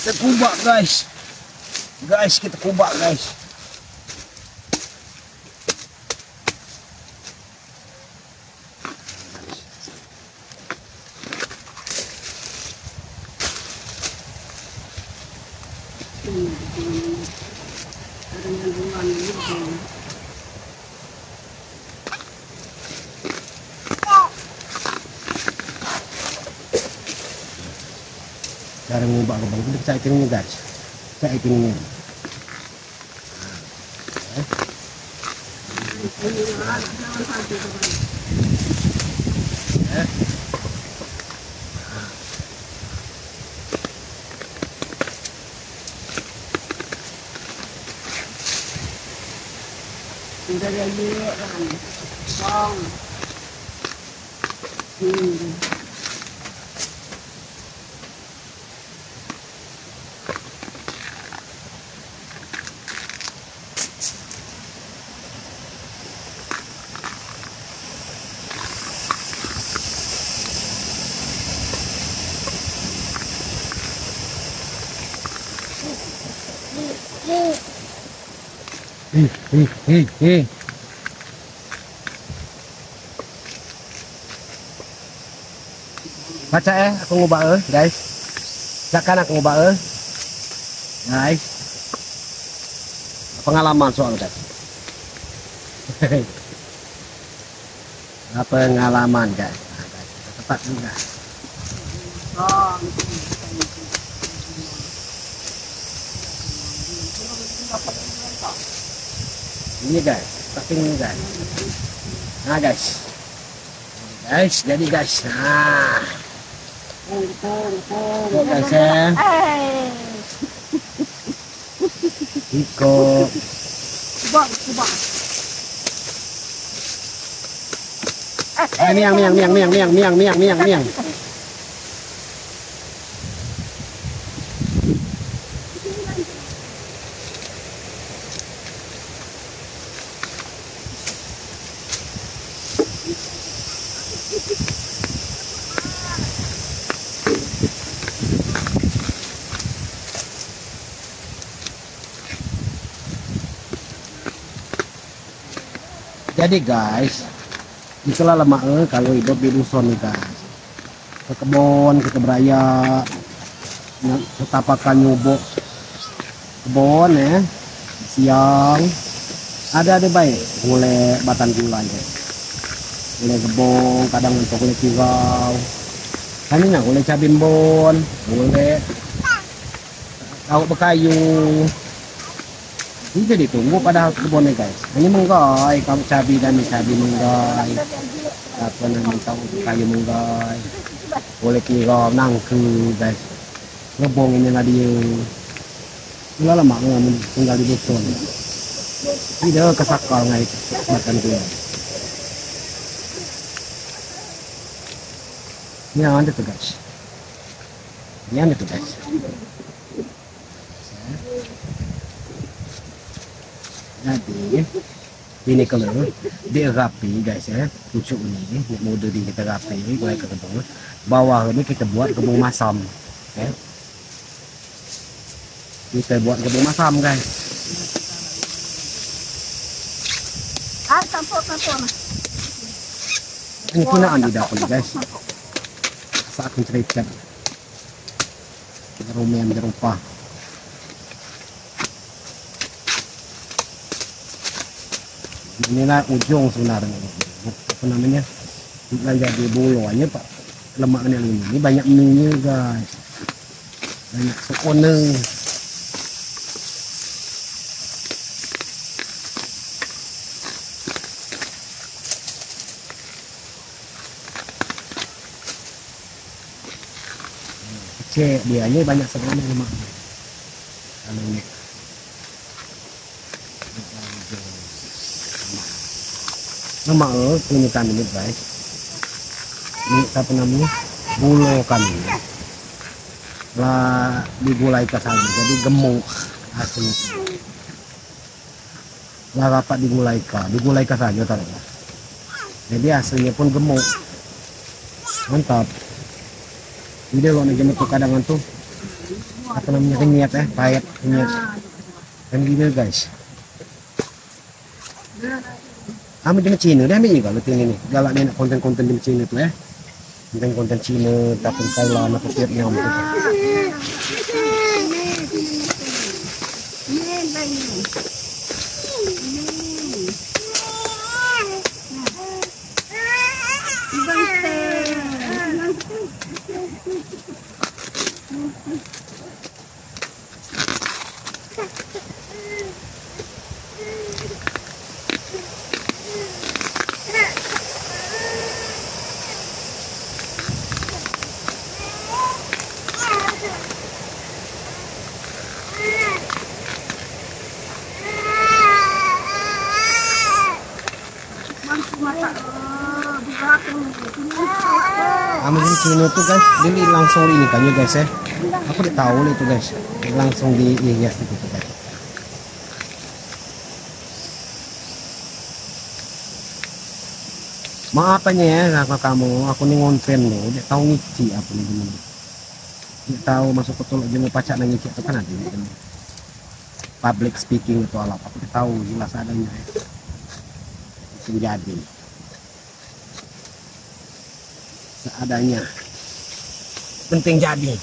Kita kubak guys. Guys, kita kubak guys. Cara ngubah ke bang, kita cek ini guys, cek ini. Sudah jadi kan, bong. Baca aku ngubah guys. Jangan aku ngubah guys. Pengalaman soal guys. Pengalaman guys. Nah, guys. Tepat juga. Ini guys, tapi ini guys. Nah guys. Guys, jadi guys. Nah. Guys ya. Iko. Kubang. Miang. Jadi guys, itulah lemak kalau hidup di dusun nih guys. Ke kebun, kita beraya, kita pakai nyubuk kebun ya. Siang ada baik, mulai batang gulai ya. Mulai kebun, kadang untuk mulai kirau. Kan ini mulai cabimbon, mulai tahu bekayu. Ini jadi tunggu pada kebunnya guys. Hanya menggai, kamu cabai dan cabai menggai. Apa namanya tahu kayu menggai. Boleh kira nangku guys. Ngebong ini lah dia. Itulah lama nggak tinggal di dusun. Tidak kesakal ngai makan dia. Ini yang ada tuh guys. Ini yang ada tuh guys. Jadi ini kalau dia rapi guys ya, pucuk ini mode di kita rapi mulai ke kebun bawah ini kita buat kebun masam ya. Kita buat kebun masam guys. Ini kinaan di dapur guys. Saat menceritakan rumian berupa inilah ujung sebenarnya apa namanya jadi buluannya pak lemaknya ini banyak minyak guys, banyak sekoneng. Kecil dianya banyak sekoneng lemaknya kalau ini. Lemak punikan ini guys. Ini apa namanya? Bulo kami. Lah digulai ke saja jadi gemuk hasilnya. Lah rapat digulai ke saja taruh. Jadi hasilnya pun gemuk. Mantap. Ini loh nih gemuk kadangan tuh. apa namanya, kenyat ya, pahit, kenyat. Kan gitu guys. Kami di Cina, dia ambil juga lo ini nih. Galak nih konten-konten di Cina tuh ya. Konten-konten Cina, tapi Thailand atau Vietnam gitu. Kami di Cina tuh guys, dia langsung ini kan ya guys ya. Aku udah tahu itu guys, langsung dihias gitu guys. Maaf aja ya sama kamu, aku nih ngonten loh, dia tahu ngici apa nih gimana. Dia tahu masuk ke tolok jenguk pacak nang ngici itu kan ada gitu. Public speaking itu alat, aku udah tahu jelas adanya. Itu jadi seadanya, penting jadi.